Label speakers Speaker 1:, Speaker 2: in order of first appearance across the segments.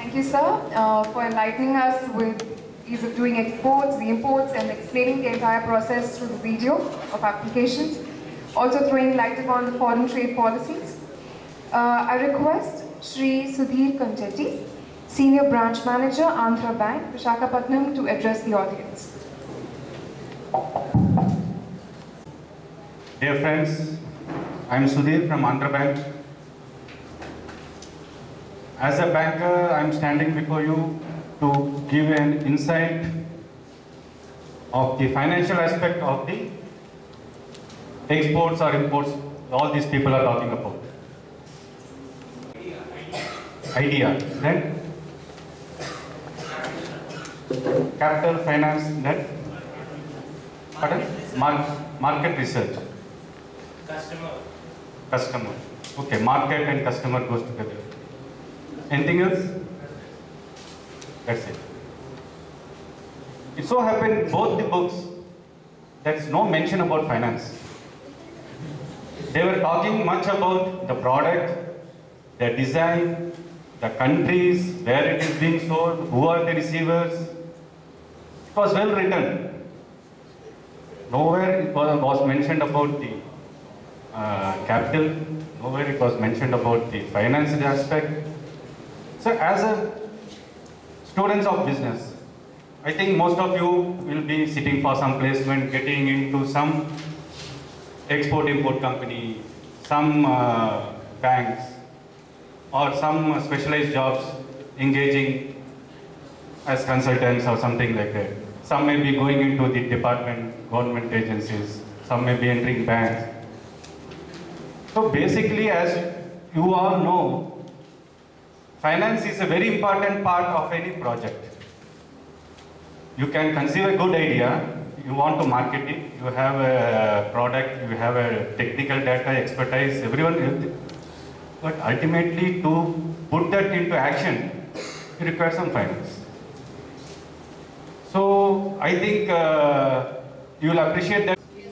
Speaker 1: Thank you, sir, for enlightening us with ease of doing exports, the imports, and explaining the entire process through the video of applications. Also throwing light upon the foreign trade policies. I request Shri Sudhir Kanchetti, Senior Branch Manager, Andhra Bank, Visakhapatnam, to address the audience.
Speaker 2: Dear friends, I am Sudhir from Andhra Bank. As a banker, I am standing before you to give an insight of the financial aspect of the exports or imports all these people are talking about. Idea. Then capital finance, then market research. Customer. Okay, market and customer goes together. Anything else? That's it. It so happened both the books there's no mention about finance. They were talking much about the product, the design, the countries, where it is being sold, who are the receivers. It was well written. Nowhere it was mentioned about the capital, nowhere it was mentioned about the financial aspect. So as a students of business, I think most of you will be sitting for some placement, getting into some export-import company, some banks, or some specialized jobs, engaging as consultants or something like that. Some may be going into the department, government agencies, some may be entering banks. So basically, as you all know, finance is a very important part of any project. You can conceive a good idea, you want to market it, you have a product, you have a technical data, expertise, everyone, but ultimately to put that into action, you require some finance. So I think you will appreciate that.
Speaker 3: We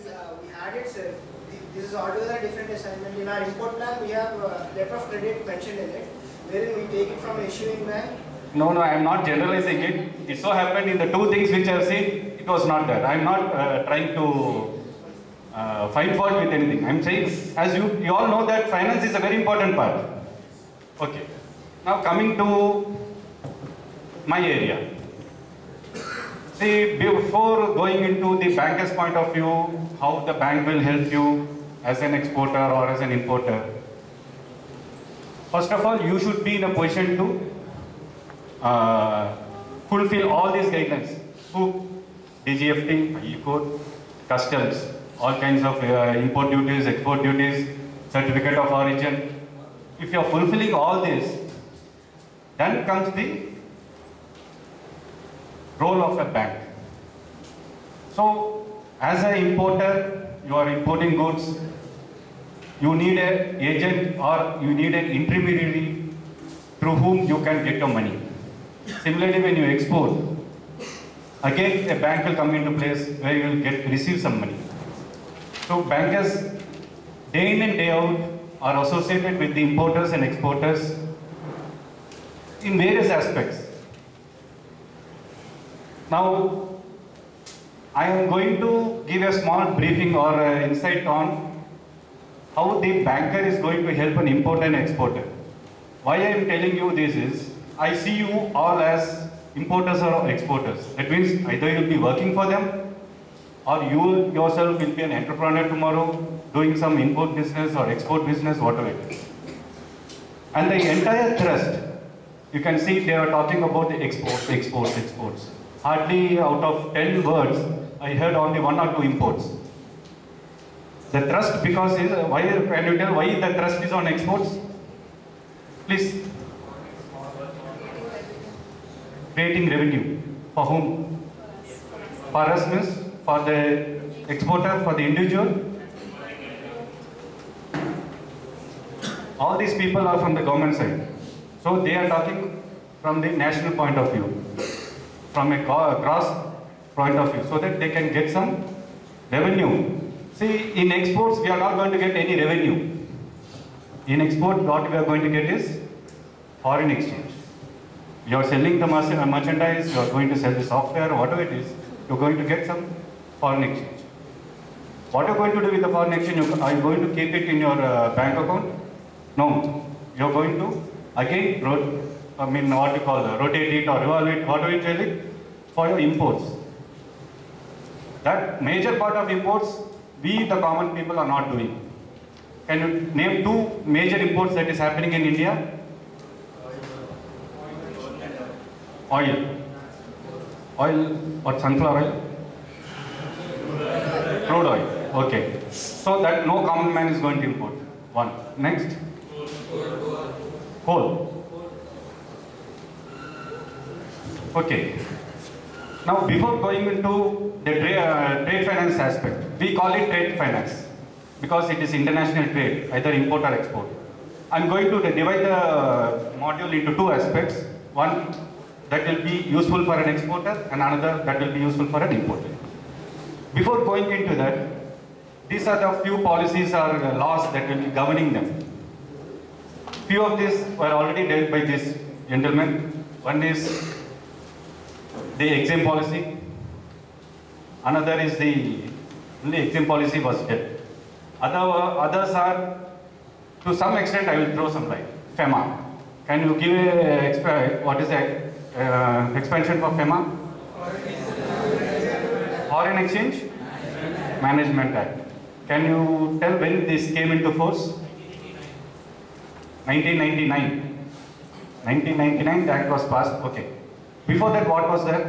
Speaker 3: had it, sir. This is altogether a different assignment. In our import plan, we have letter of credit mentioned in it, wherein we take it from issuing bank.
Speaker 2: No, I am not generalizing it. It so happened in the two things which I have seen, it was not there. I am not trying to find fault with anything. I am saying, as you all know that finance is a very important part. Okay. Now coming to my area. See, before going into the banker's point of view, how the bank will help you as an exporter or as an importer. First of all, you should be in a position to fulfill all these guidelines. DGFT, E-code, customs, all kinds of import duties, export duties, certificate of origin. If you are fulfilling all this, then comes the role of a bank. So, as an importer, you are importing goods, you need an agent or you need an intermediary through whom you can get your money. Similarly, when you export, again a bank will come into place where you will receive some money. So bankers, day in and day out, are associated with the importers and exporters in various aspects. Now, I am going to give a small briefing or insight on how the banker is going to help an importer and exporter. Why I am telling you this is, I see you all as importers or exporters. That means either you will be working for them or you yourself will be an entrepreneur tomorrow doing some import business or export business, whatever it is. And the entire thrust, you can see they are talking about the exports. Hardly out of 10 words, I heard only 1 or 2 imports. The thrust, because why can you tell why the thrust is on exports? Please. Creating revenue. For whom? For us means for the exporter, for the individual. All these people are from the government side. So they are talking from the national point of view, from a gross point of view, so that they can get some revenue. See, in exports, we are not going to get any revenue. In export, what we are going to get is foreign exchange. You're selling the merchandise, you're going to sell the software, whatever it is, you're going to get some foreign exchange. What are you going to do with the foreign exchange? Are you going to keep it in your bank account? No. You're going to, again, rotate it or revolve it, what do you tell it? For your imports. That major part of imports, we the common people are not doing. Can you name two major imports that is happening in India? Oil. Oil or sunflower oil? Crude oil. Okay. So that no common man is going to import. One. Next. Coal. Okay. Now before going into the trade finance aspect, we call it trade finance because it is international trade, either import or export. I'm going to divide the module into two aspects. One that will be useful for an exporter and another that will be useful for an importer. Before going into that, these are the few policies or laws that will be governing them. Few of these were already dealt by this gentleman. One is the Gsib policy. Another is the Gsib policy was dealt. Others are, to some extent, I will throw some light. FEMA. Can you give what is the expansion for FEMA? Foreign Exchange Management Act. Can you tell when this came into force? 1999. 1999, the act was passed. Okay. Before that, what was there?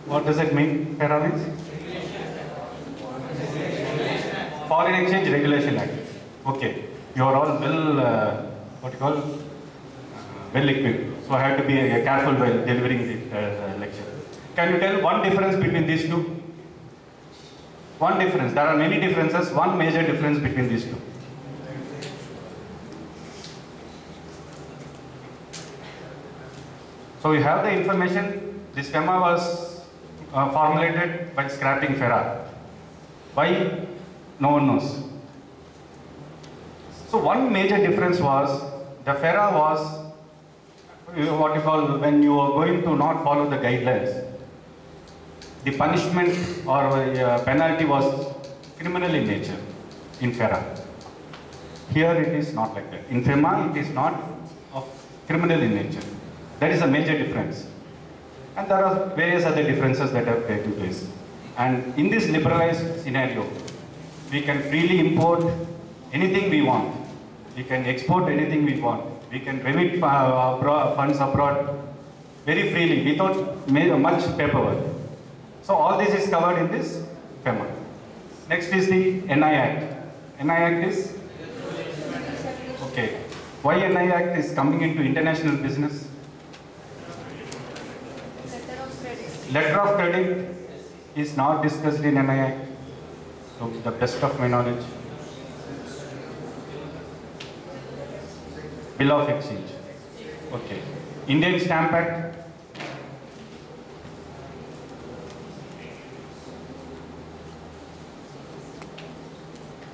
Speaker 2: What does it mean, FERA means? Foreign Exchange Regulation Act. Okay. You are all well equipped. So I have to be careful while delivering the lecture. Can you tell one difference between these two? One difference. There are many differences. One major difference between these two. So you have the information. This FEMA was formulated by scrapping FERA. Why? No one knows. So one major difference was the FERA was what you call when you are going to not follow the guidelines. The punishment or penalty was criminal in nature in FERA. Here it is not like that. In FEMA it is not of criminal in nature. That is a major difference. And there are various other differences that have taken place. And in this liberalized scenario, we can freely import anything we want. We can export anything we want. We can remit funds abroad very freely without much paperwork. So all this is covered in this FEMA. Next is the NI Act. NI Act is? Okay. Why NI Act is coming into international business? Letter of credit is not discussed in NI Act, to the best of my knowledge. Bill of exchange. Okay. Indian Stamp Act.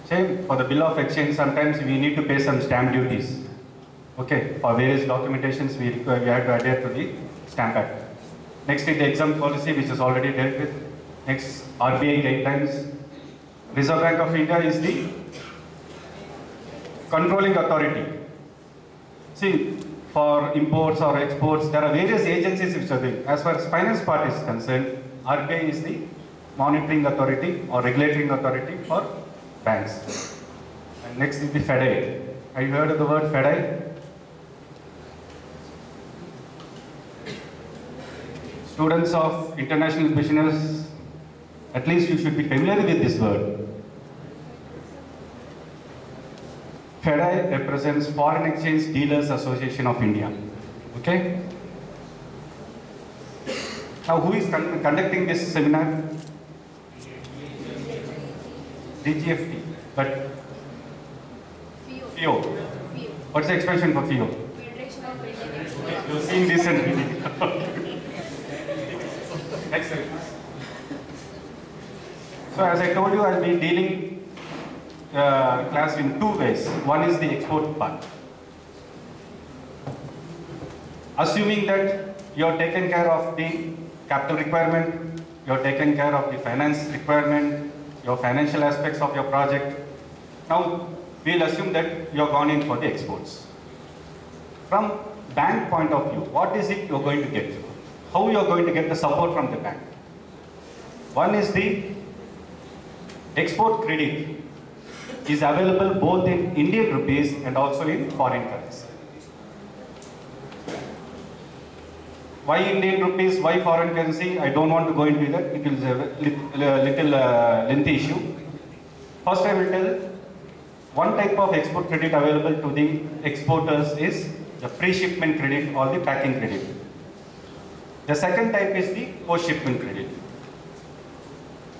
Speaker 2: Same for the bill of exchange. Sometimes we need to pay some stamp duties. Okay. For various documentations, we have to adhere to the Stamp Act. Next is the exempt policy, which is already dealt with. Next, RBI guidelines. Reserve Bank of India is the controlling authority. See, for imports or exports, there are various agencies which are doing. As far as finance part is concerned, RBI is the monitoring authority or regulating authority for banks. And next is the FEDI. Have you heard of the word FEDI? Students of international business, at least you should be familiar with this word. FEDI represents Foreign Exchange Dealers Association of India. Okay? Now, who is conducting this seminar? DGFT. But FIO. What's the expression for FIO?
Speaker 4: Federation of Indian Exports.
Speaker 2: You've seen this and reading. Excellent. So as I told you, I'll be dealing class in two ways. One is the export part. assuming that you have taken care of the capital requirement, you have taken care of the finance requirement, your financial aspects of your project. Now, we'll assume that you have gone in for the exports. From bank point of view, what is it you're going to get? How you're going to get the support from the bank? One is the export credit is available both in Indian rupees and also in foreign currency. Why Indian rupees, why foreign currency? I don't want to go into that. It is a little lengthy issue. First, I will tell one type of export credit available to the exporters is the pre-shipment credit or the packing credit. The second type is the post-shipment credit.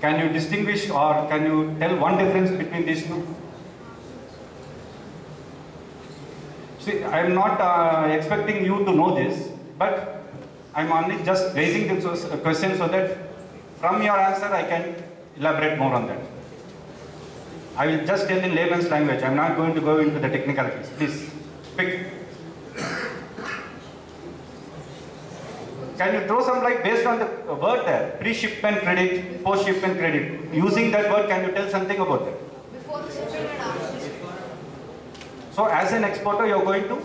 Speaker 2: Can you distinguish or can you tell one difference between these two? See, I am not expecting you to know this, but I am only just raising this question so that from your answer I can elaborate more on that. I will just tell in layman's language. I am not going to go into the technicalities. Please, quick. Can you throw some light based on the word there? Pre-shipment credit, post-shipment credit. Using that word, can you tell something about that?
Speaker 4: Before the shipment and after the shipment.
Speaker 2: So as an exporter, you are going to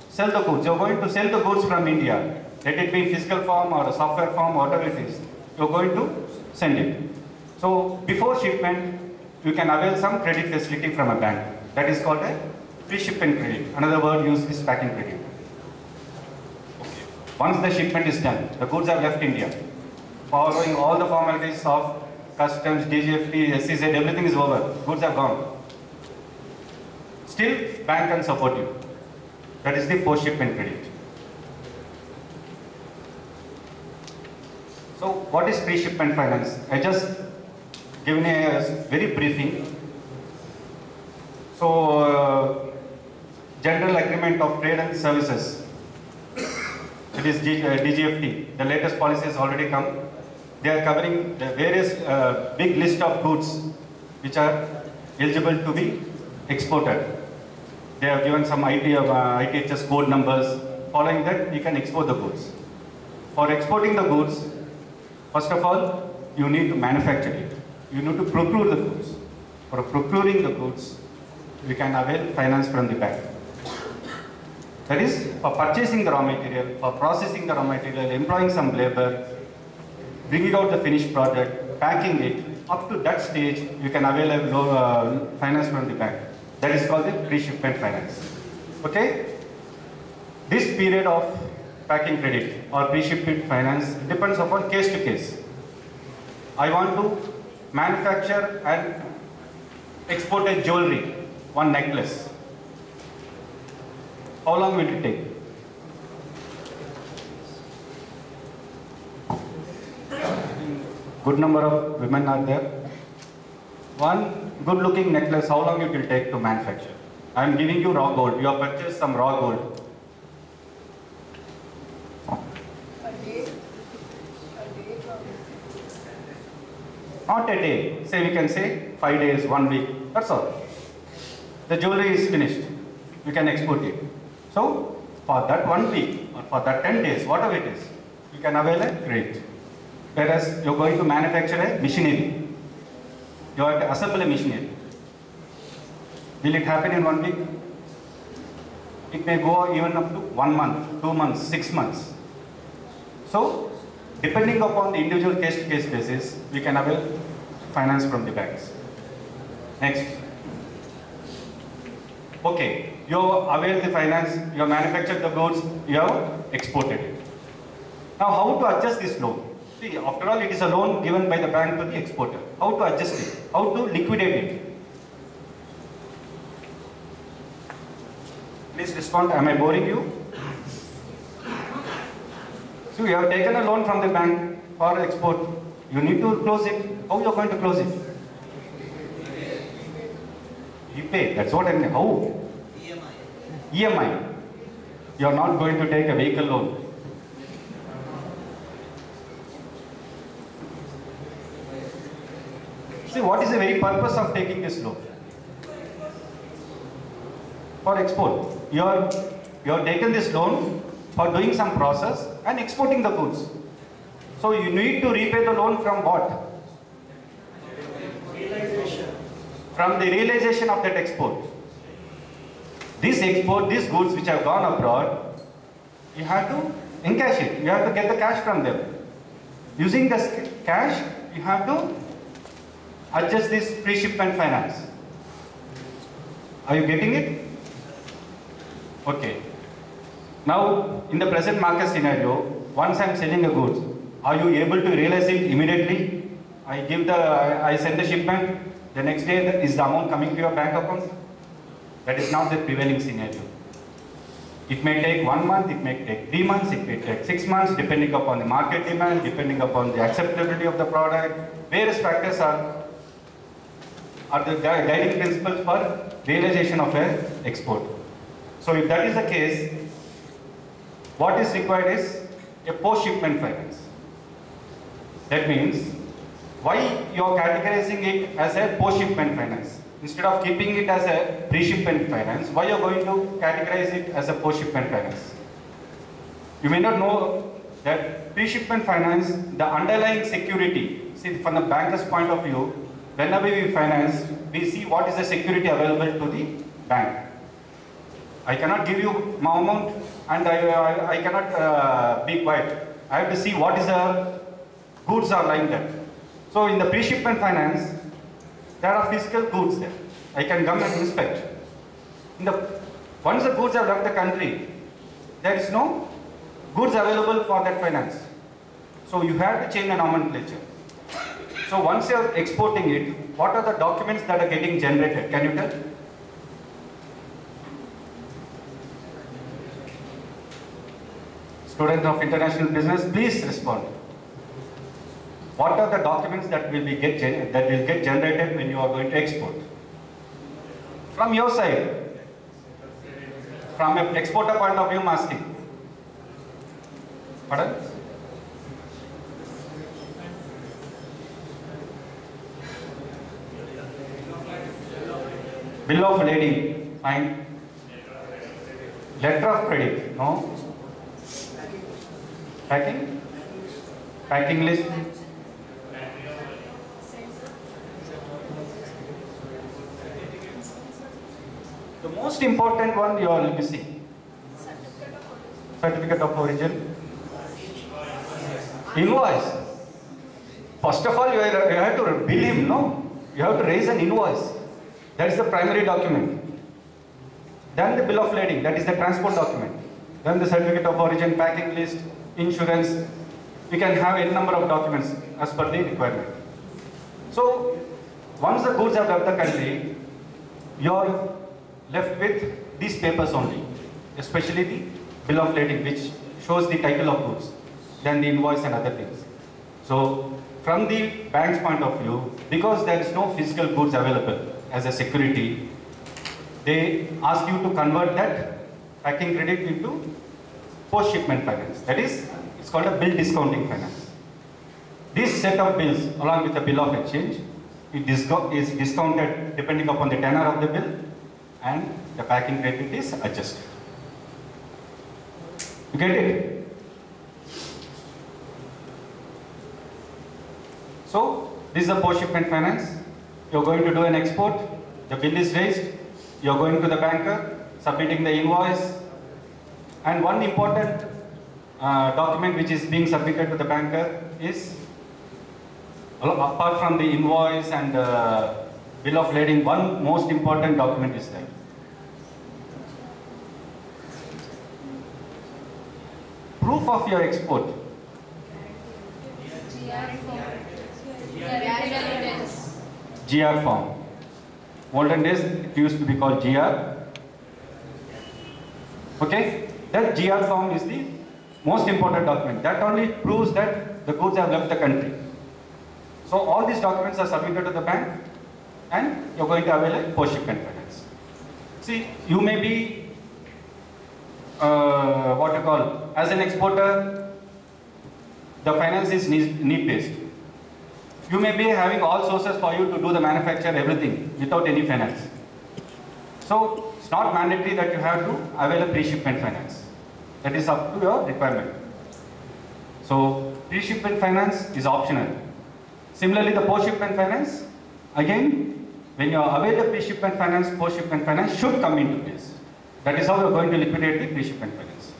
Speaker 2: sell the goods. You are going to sell the goods from India. Let it be in physical form or a software form, whatever it is. You are going to send it. So before shipment, you can avail some credit facility from a bank. That is called a pre-shipment credit. Another word used is packing credit. Once the shipment is done, the goods have left India. Following all the formalities of customs, DGFT, SEZ, everything is over. Goods have gone. Still, bank can support you. That is the post-shipment credit. So, what is pre-shipment finance? I just given a very briefing. So, General Agreement of Trade and Services. It is DGFT. The latest policy has already come. They are covering the various big list of goods which are eligible to be exported. They have given some ITHS code numbers. Following that, you can export the goods. For exporting the goods, first of all, you need to manufacture it. You need to procure the goods. For procuring the goods, we can avail finance from the bank. That is, for purchasing the raw material, for processing the raw material, employing some labor, bringing out the finished product, packing it, up to that stage, you can avail a finance from the bank. That is called the pre-shipment finance. Okay? This period of packing credit or pre-shipment finance depends upon case to case. I want to manufacture and export a jewelry, one necklace. How long will it take? Good number of women are there. One good looking necklace, how long it will take to manufacture? I am giving you raw gold. You have purchased some raw gold. Not a day. Say we can say 5 days, 1 week. That's all. The jewelry is finished. We can export it. So, for that 1 week or for that 10 days, whatever it is, you can avail a credit. Whereas you are going to manufacture a machinery. You have to assemble a machinery. Will it happen in 1 week? It may go even up to 1 month, 2 months, 6 months. So, depending upon the individual case-to-case basis, we can avail finance from the banks. Next. Okay. You avail the finance, you have manufactured the goods, you have exported it. Now, how to adjust this loan? See, after all, it is a loan given by the bank to the exporter. How to adjust it? How to liquidate it? Please respond. Am I boring you? So, you have taken a loan from the bank for export. You need to close it. How you are going to close it? Repay. That's what I mean. How? EMI. You are not going to take a vehicle loan. See, what is the very purpose of taking this loan? For export. You have taken this loan for doing some process and exporting the goods. So you need to repay the loan from what?
Speaker 3: Realization.
Speaker 2: From the realization of that export. This export, these goods which have gone abroad, you have to encash it. You have to get the cash from them. Using this cash, you have to adjust this pre-shipment finance. Are you getting it? Okay. Now, in the present market scenario, once I am selling a goods, are you able to realize it immediately? I send the shipment, the next day is the amount coming to your bank account? That is not the prevailing scenario. It may take 1 month, it may take 3 months, it may take 6 months, depending upon the market demand, depending upon the acceptability of the product. Various factors are the guiding principles for realization of an export. So if that is the case, what is required is a post-shipment finance. That means, why you are categorizing it as a post-shipment finance? Instead of keeping it as a pre-shipment finance, why you are going to categorize it as a post-shipment finance? You may not know that pre-shipment finance, the underlying security, see from the banker's point of view, whenever we finance, we see what is the security available to the bank. I cannot give you my amount and I cannot be quiet. I have to see what is the goods are lying there. So in the pre-shipment finance, there are physical goods there. I can come and inspect. Once the goods have left the country, there is no goods available for that finance. So you have to change the nomenclature. So once you are exporting it, what are the documents that are getting generated? Can you tell? Students of international business, please respond. What are the documents that will get generated when you are going to export? From your side, from an exporter point of view, I'm asking. Pardon? Bill of lading, fine. Letter of credit, no. Packing? Packing list? The most important one you are missing. Certificate of origin. Invoice. First of all, you have to bill him, no? You have to raise an invoice. That is the primary document. Then the bill of lading, that is the transport document. Then the certificate of origin, packing list, insurance. We can have a number of documents as per the requirement. So, once the goods have left the country, you are left with these papers only, especially the bill of lading, which shows the title of goods, then the invoice and other things. So, from the bank's point of view, because there is no physical goods available as a security, they ask you to convert that packing credit into post-shipment finance. That is, it's called a bill discounting finance. This set of bills, along with the bill of exchange, is discounted depending upon the tenor of the bill, and the packing credit is adjusted. You get it? So, this is a post-shipment finance. You're going to do an export, the bill is raised, you're going to the banker, submitting the invoice, and one important document which is being submitted to the banker is, apart from the invoice and bill of lading, one most important document is there. Proof of your export. GR form. Olden days it used to be called GR. Okay? That GR form is the most important document. That only proves that the goods have left the country. So all these documents are submitted to the bank and you're going to avail a post-shipment finance. See, you may be as an exporter, the finance is need-based. You may be having all sources for you to do the manufacture, everything, without any finance. So, it's not mandatory that you have to avail a pre-shipment finance. That is up to your requirement. So pre-shipment finance is optional. Similarly, the post-shipment finance, again, when you avail the pre-shipment finance, post-shipment finance should come into place. That is how we are going to liquidate the pre-shipment finance.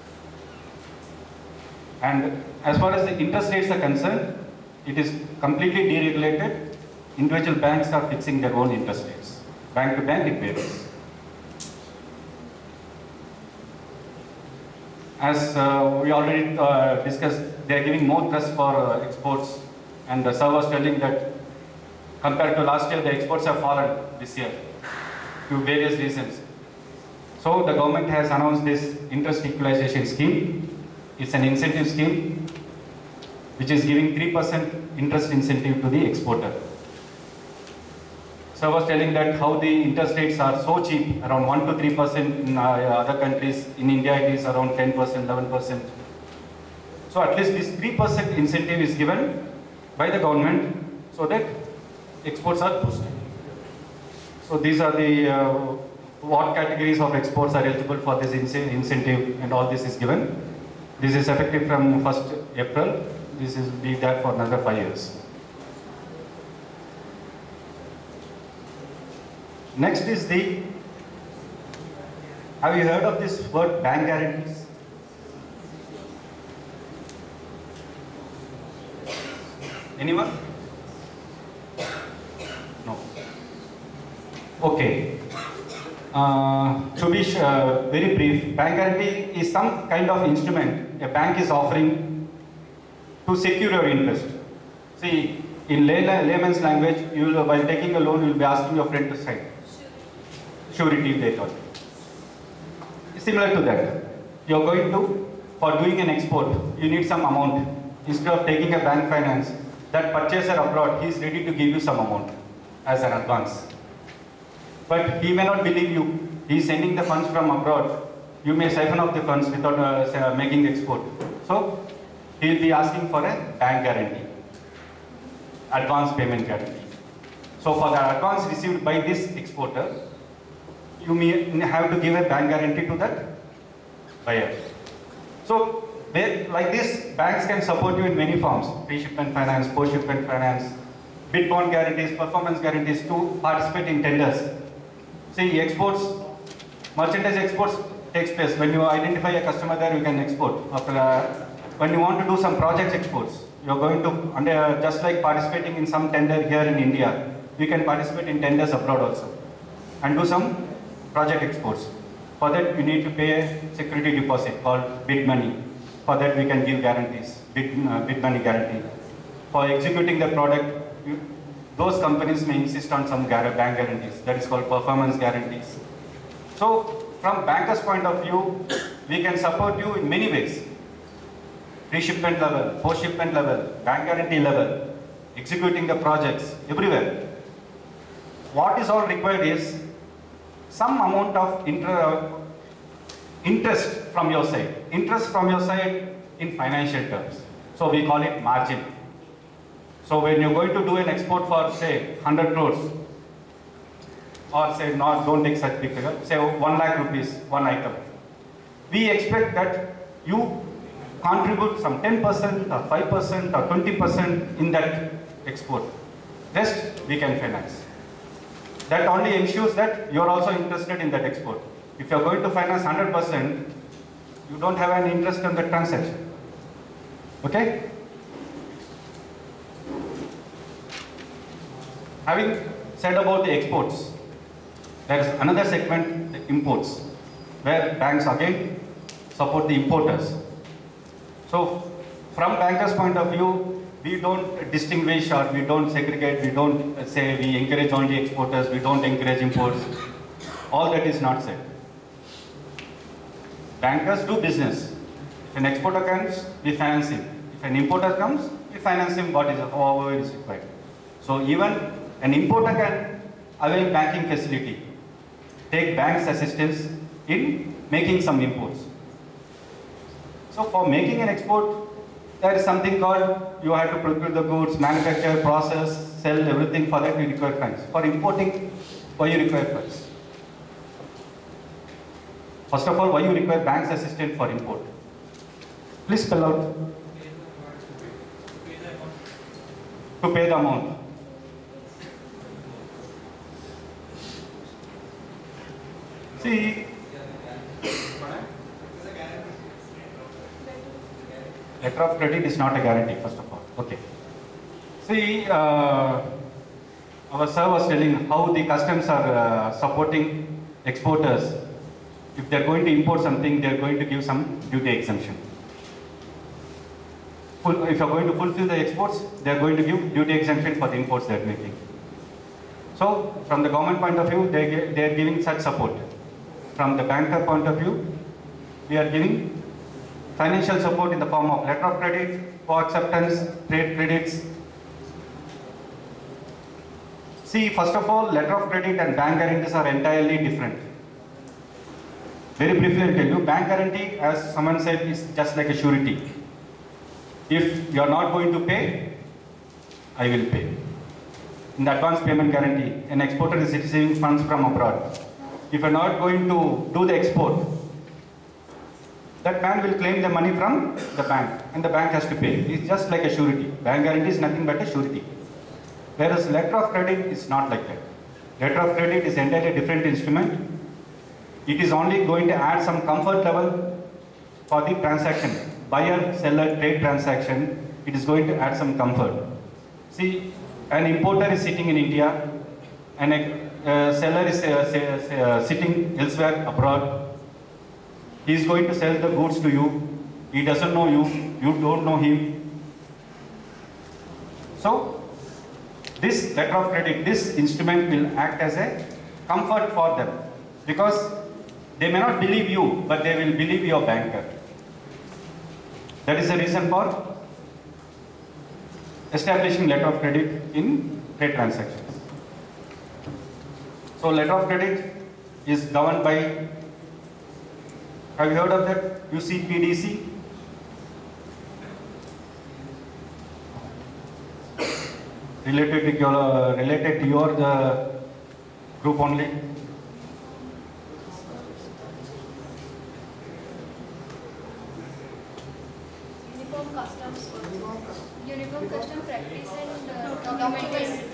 Speaker 2: And as far as the interest rates are concerned, it is completely deregulated. Individual banks are fixing their own interest rates. Bank to bank, it varies. As we already discussed, they are giving more thrust for exports, and the sir was telling that compared to last year, the exports have fallen this year due to various reasons. So the government has announced this interest equalization scheme. It's an incentive scheme which is giving 3% interest incentive to the exporter. So I was telling that how the interest rates are so cheap, around 1 to 3% in other countries. In India, it is around 10%, 11%. So at least this 3% incentive is given by the government so that exports are boosted. So these are the what categories of exports are eligible for this incentive, and all this is given. This is effective from 1st April. This is be there for another 5 years. Next is the, have you heard of this word bank guarantees? Anyone? No. Okay. To be very brief, bank guarantee is some kind of instrument a bank is offering to secure your interest. See, in layman's language, you will, while taking a loan, you will be asking your friend to sign. Surety they call it. Similar to that, you are going to, for doing an export, you need some amount. Instead of taking a bank finance, that purchaser abroad, he is ready to give you some amount as an advance. But he may not believe you. He is sending the funds from abroad. You may siphon off the funds without making the export. So he will be asking for a bank guarantee, advance payment guarantee. So for the advance received by this exporter, you may have to give a bank guarantee to that buyer. So like this, banks can support you in many forms: pre-shipment finance, post-shipment finance, bid bond guarantees, performance guarantees to participate in tenders. See, exports, merchandise exports takes place. When you identify a customer there, you can export. When you want to do some project exports, you are going to, just like participating in some tender here in India, we can participate in tenders abroad also and do some project exports. For that, you need to pay a security deposit called bid money. For that, we can give guarantees, bid money guarantee. For executing the product, those companies may insist on some bank guarantees. That is called performance guarantees. So, from banker's point of view, we can support you in many ways. Pre-shipment level, post-shipment level, bank guarantee level, executing the projects, everywhere. What is all required is some amount of interest from your side. Interest from your side in financial terms. So we call it margin. So when you're going to do an export for, say, 100 crores, or say, no, don't take such big figure, say 1 lakh rupees, one item. We expect that you contribute some 10% or 5% or 20% in that export. Rest we can finance. That only ensures that you're also interested in that export. If you're going to finance 100%, you don't have any interest in the transaction. Okay? Having said about the exports, there is another segment, the imports, where banks again support the importers. So, from bankers' point of view, we don't distinguish or we don't segregate, we don't say we encourage only exporters, we don't encourage imports. All that is not said. Bankers do business. If an exporter comes, we finance him. If an importer comes, we finance him however is required. So even an importer can avail banking facility, take bank's assistance in making some imports. So for making an export, there is something called, you have to procure the goods, manufacture, process, sell, everything. For that you require funds. For importing, why you require funds? First of all, why you require bank's assistance for import? Please spell out. To pay the amount. See, letter of credit is not a guarantee, first of all. Okay. See, our sir was telling how the customs are supporting exporters. If they are going to import something, they are going to give some duty exemption. If you are going to fulfill the exports, they are going to give duty exemption for the imports they are making. So, from the government point of view, they are giving such support. From the banker point of view, we are giving financial support in the form of letter of credit, co-acceptance, trade credits. See, first of all, letter of credit and bank guarantees are entirely different. Very briefly, I'll tell you, bank guarantee, as someone said, is just like a surety. If you are not going to pay, I will pay. In the advance payment guarantee, an exporter is receiving funds from abroad. If you are not going to do the export, that man will claim the money from the bank and the bank has to pay. It's just like a surety. Bank guarantee is nothing but a surety. Whereas letter of credit is not like that. Letter of credit is entirely different instrument. It is only going to add some comfort level for the transaction. Buyer, seller, trade transaction, it is going to add some comfort. See, an importer is sitting in India and a seller is sitting elsewhere abroad. He is going to sell the goods to you. He doesn't know you. You don't know him. So, this letter of credit, this instrument will act as a comfort for them. Because they may not believe you, but they will believe your banker. That is the reason for establishing letter of credit in trade transactions. So letter of credit is governed by, have you heard of that? UCPDC? Related to your group only.
Speaker 4: Uniform custom practice and documentation.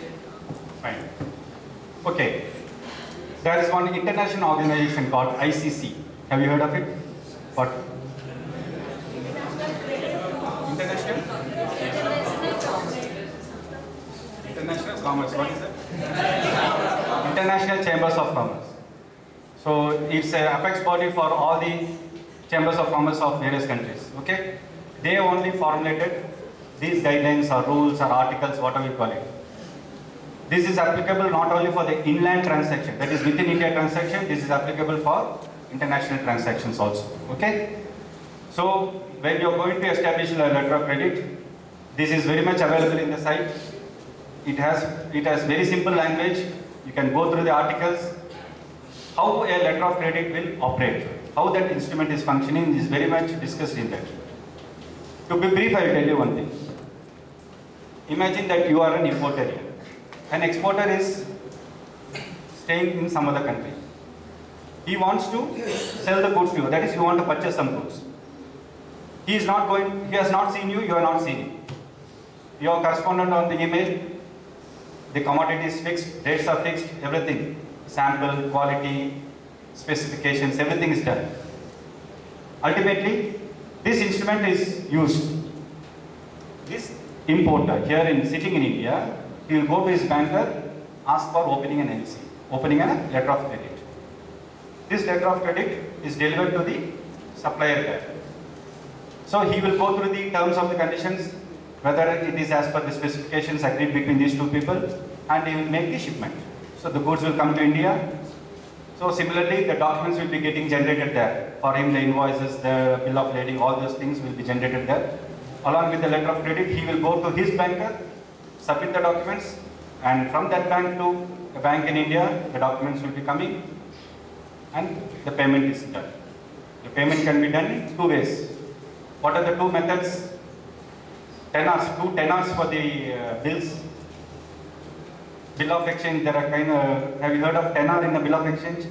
Speaker 2: Fine. Okay. There is one international organization called ICC. Have you heard of it? What? International Commerce. What is it? International Chambers of Commerce. So it's an apex body for all the chambers of commerce of various countries. Okay? They only formulated these guidelines or rules or articles, whatever you call it. This is applicable not only for the inland transaction, that is within India transaction, this is applicable for international transactions also. Okay? So when you are going to establish a letter of credit, this is very much available in the site. It has very simple language. You can go through the articles. How a letter of credit will operate, how that instrument is functioning is very much discussed in that. To be brief, I will tell you one thing. Imagine that you are an importer here. An exporter is staying in some other country. He wants to sell the goods to you. That is, you want to purchase some goods. He has not seen you, you are not seen him. Your correspondent on the email, the commodity is fixed, rates are fixed, everything. Sample, quality, specifications, everything is done. Ultimately, this instrument is used. This importer here sitting in India, he will go to his banker, ask for opening an LC, opening a letter of credit. This letter of credit is delivered to the supplier there. So he will go through the terms of the conditions, whether it is as per the specifications agreed between these two people, and he will make the shipment. So the goods will come to India. So similarly, the documents will be getting generated there. For him, the invoices, the bill of lading, all those things will be generated there. Along with the letter of credit, he will go to his banker, submit the documents, and from that bank to a bank in India, the documents will be coming, and the payment is done. The payment can be done in two ways. What are the two methods? Tenors, two tenors for the bills. Bill of exchange, there are have you heard of tenor in the bill of exchange?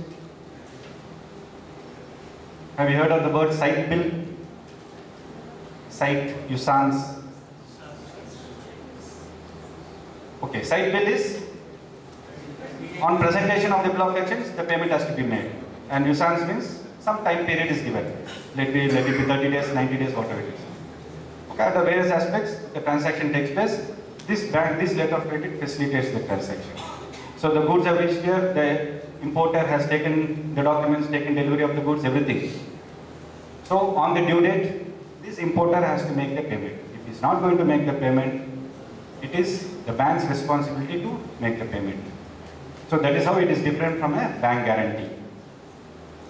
Speaker 2: Have you heard of the word side bill? site usance. Okay, site bill is on presentation of the bill of exchange, the payment has to be made. And usance means some time period is given. Let it be 30 days, 90 days, whatever it is. Okay, at the various aspects, the transaction takes place. This letter of credit facilitates the transaction. So the goods have reached here, the importer has taken the documents, taken delivery of the goods, everything. So on the due date, this importer has to make the payment. If he is not going to make the payment, it is the bank's responsibility to make the payment. So that is how it is different from a bank guarantee.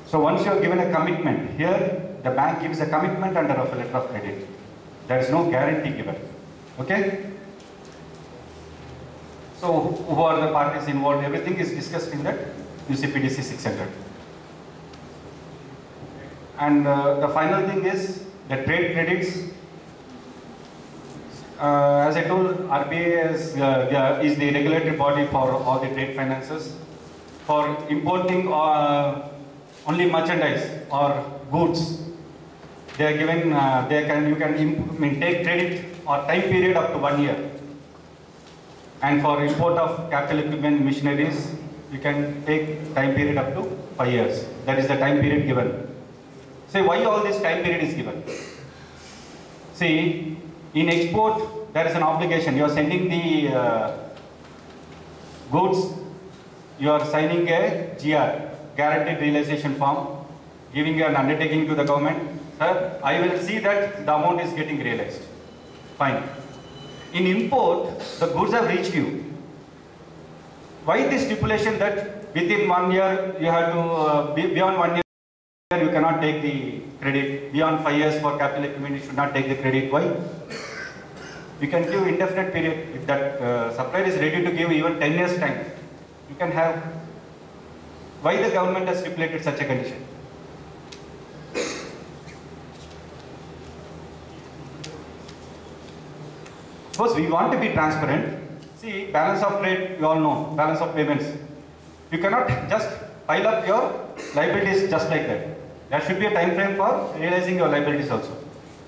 Speaker 2: So once you are given a commitment, here the bank gives a commitment under a letter of credit. There is no guarantee given. Okay? So who are the parties involved? Everything is discussed in that UCPDC 600. And the final thing is the trade credits. As I told, RBI is the regulatory body for all the trade finances. For importing only merchandise or goods, they are given. You can take credit or time period up to 1 year. And for import of capital equipment, machineries, you can take time period up to 5 years. That is the time period given. See, why all this time period is given? See, in export, there is an obligation. You are sending the goods, you are signing a GR, guaranteed realization form, giving an undertaking to the government. Sir, I will see that the amount is getting realized. Fine. In import, the goods have reached you. Why this stipulation that within 1 year you have to, beyond 1 year you cannot take the credit, beyond 5 years for capital equipment you should not take the credit? Why? You can give indefinite period. If that supplier is ready to give even 10 years time, you can have. Why the government has stipulated such a condition? Suppose we want to be transparent. See, balance of trade, you all know, balance of payments. You cannot just pile up your liabilities just like that. There should be a time frame for realizing your liabilities also.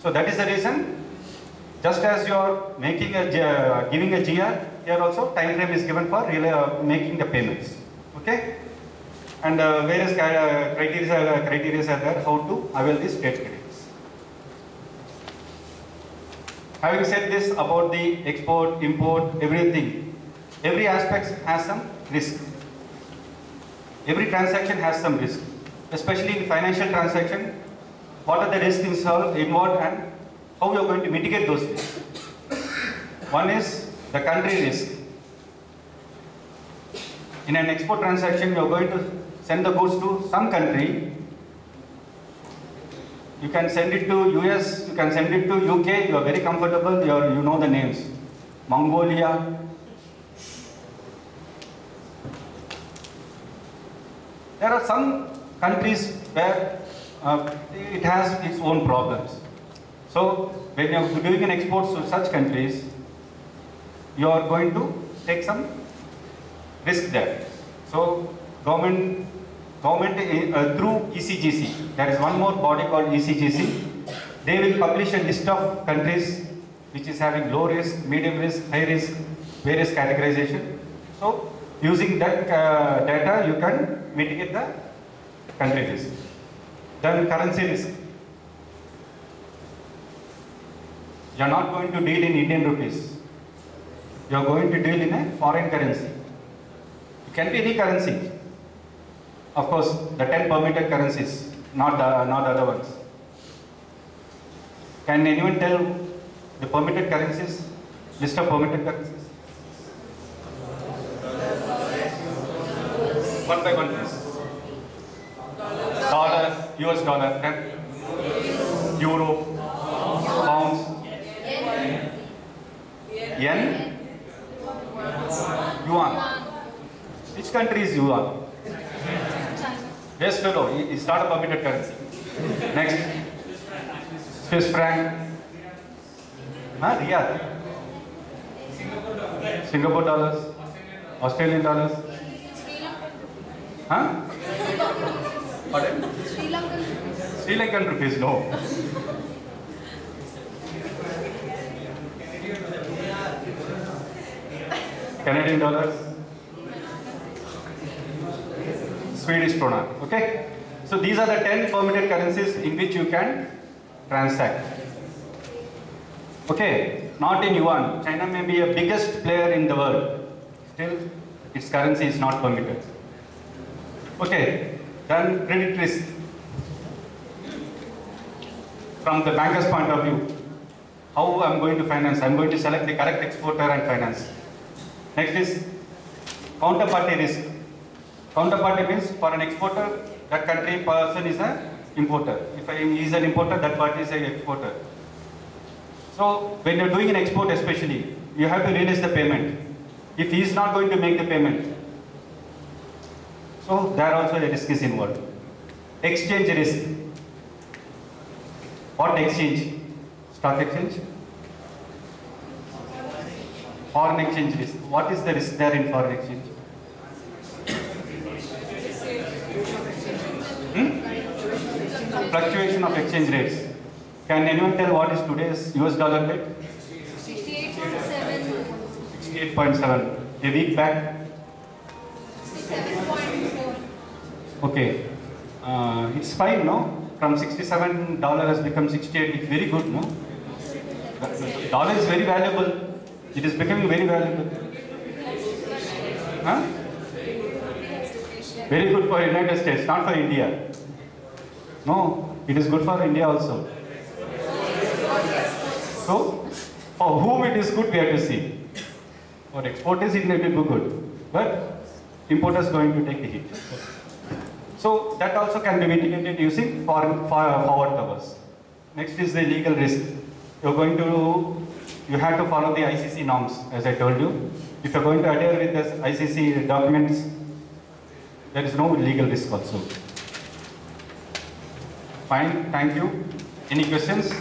Speaker 2: So that is the reason, just as you are making giving a GR, here also time frame is given for making the payments. Okay? And various criteria are there how to avail these trade credits. Having said this about the export, import, everything, every aspect has some risk. Every transaction has some risk, especially in financial transaction. What are the risks involved and how you are going to mitigate those risks? One is the country risk. In an export transaction, you are going to send the goods to some country. You can send it to US, you can send it to UK, you are very comfortable, you know the names. Mongolia. There are some countries where it has its own problems. So when you are doing an export to such countries, you are going to take some risk there. So government through ECGC, there is one more body called ECGC. They will publish a list of countries which is having low risk, medium risk, high risk, various categorization. So using that data, you can mitigate the country risk. Then currency risk. You are not going to deal in Indian rupees. You are going to deal in a foreign currency. It can be any currency. Of course, the 10 permitted currencies, not the other ones. Can anyone tell the permitted currencies? List of permitted currencies? One by one, please. Dollar, US dollar, euro, pounds, yen, yuan. Which country is yuan? Yes, fellow, it's not a permitted currency. Next, Swiss franc, Riyadh, Singapore dollars, Australian dollars, huh? Pardon? Sri Lankan rupees, no. Canadian dollars, Swedish krona. Okay? So these are the 10 permitted currencies in which you can transact. Okay? Not in yuan. China may be a biggest player in the world. Still, its currency is not permitted. Okay? Then credit risk. From the banker's point of view, how I'm going to finance? I'm going to select the correct exporter and finance. Next is counterparty risk. Counterparty means for an exporter, that country person is an importer. If he is an importer, that party is an exporter. So when you're doing an export especially, you have to realize the payment. If he is not going to make the payment, so there also a risk is involved. Exchange risk. What exchange? Stock exchange? Foreign exchange risk. What is the risk there in foreign exchange? Fluctuation of exchange rates. Can anyone tell what is today's US dollar rate?
Speaker 4: 68.7.
Speaker 2: 68.7. A week back?
Speaker 4: 67.4.
Speaker 2: Okay. It's fine, no? From $67 has become 68. It's very good, no? Dollar is very valuable. It is becoming very valuable. Huh? Very good for United States, not for India. No, it is good for India also. So, for whom it is good, we have to see. For exporters, it may be good, but importers going to take the hit. So that also can be mitigated using forward covers. Next is the legal risk. You have to follow the ICC norms, as I told you. If you're going to adhere with the ICC documents, there is no legal risk also. Fine, thank you. Any questions?